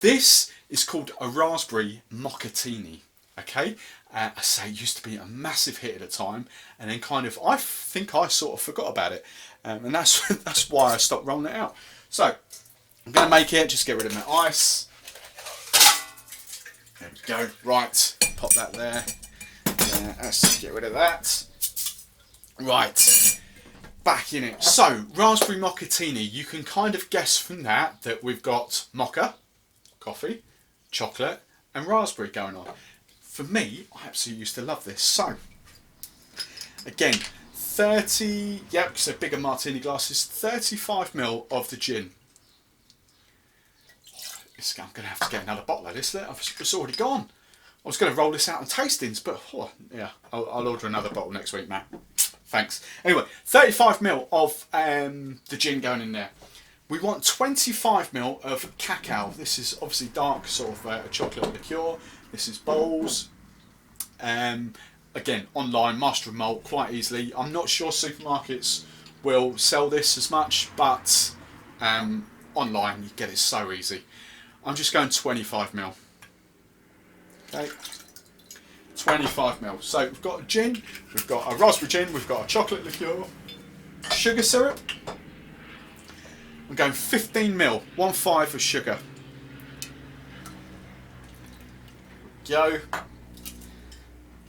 This is called a Raspberry Mochatini. Okay, I say it used to be a massive hit at the time, and then kind of I think I sort of forgot about it, and that's why I stopped rolling it out. So I'm going to make it. Just get rid of my ice. There we go. Right, pop that there. Let's get rid of that. Right, back in it. So Raspberry Mochatini. You can kind of guess from that we've got mocha, coffee, chocolate, and raspberry going on. For me, I absolutely used to love this. So, again, 30, yep, so bigger martini glasses, 35ml of the gin. I'm going to have to get another bottle of this. It's already gone. I was going to roll this out in tastings, but yeah, I'll order another bottle next week, Matt. Thanks. Anyway, 35ml of the gin going in there. We want 25ml of cacao. This is obviously dark, sort of a chocolate liqueur. This is bowls. Again, online, master of malt, quite easily. I'm not sure supermarkets will sell this as much, but online you get it so easy. I'm just going 25ml. Okay, 25ml. So we've got a gin, we've got a raspberry gin, we've got a chocolate liqueur, sugar syrup. I'm going 15ml, 1.5 of sugar. Go.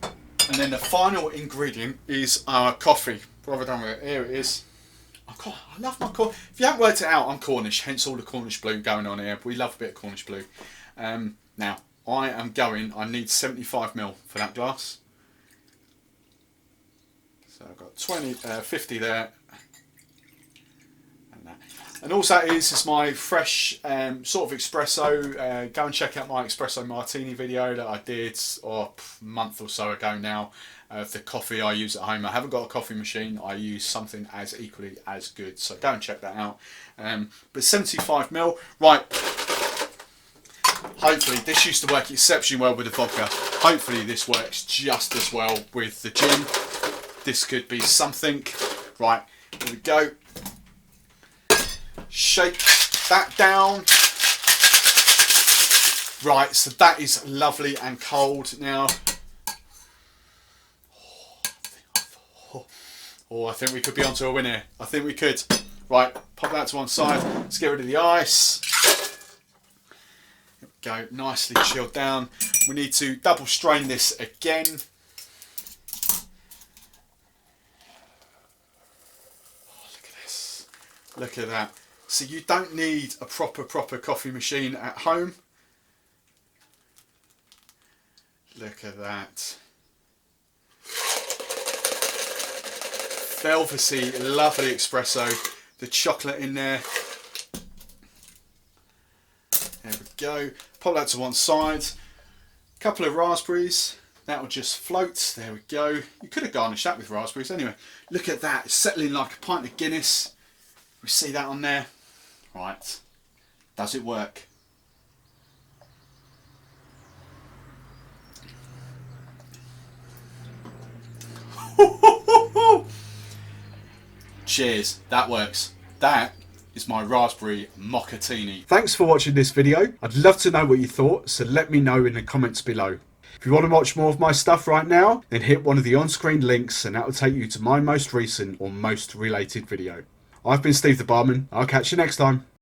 And then the final ingredient is our coffee. What have I done with it? Here it is. I love my coffee. If you haven't worked it out, I'm Cornish, hence all the Cornish blue going on here. We love a bit of Cornish blue. Now, I need 75ml for that glass. So I've got 50 there. And all that is my fresh sort of espresso. Go and check out my espresso martini video that I did a month or so ago now of the coffee I use at home. I haven't got a coffee machine. I use something as equally as good. So go and check that out. But 75ml, right. Hopefully this used to work exceptionally well with the vodka. Hopefully this works just as well with the gin. This could be something. Right, here we go. Shake that down. Right, so that is lovely and cold now. I think we could be onto a win here. I think we could. Right, pop that to one side. Let's get rid of the ice. There we go, nicely chilled down. We need to double strain this again. Look at this. Look at that. So you don't need a proper coffee machine at home. Look at that. Velvety, lovely espresso. The chocolate in there. There we go. Pop that to one side. Couple of raspberries. That will just float. There we go. You could have garnished that with raspberries anyway. Look at that. It's settling like a pint of Guinness. We see that on there. Right, does it work? Cheers, that works. That is my raspberry Mochatini. Thanks for watching this video. I'd love to know what you thought, so let me know in the comments below. If you want to watch more of my stuff right now, then hit one of the on-screen links and that will take you to my most recent or most related video. I've been Steve the Barman. I'll catch you next time.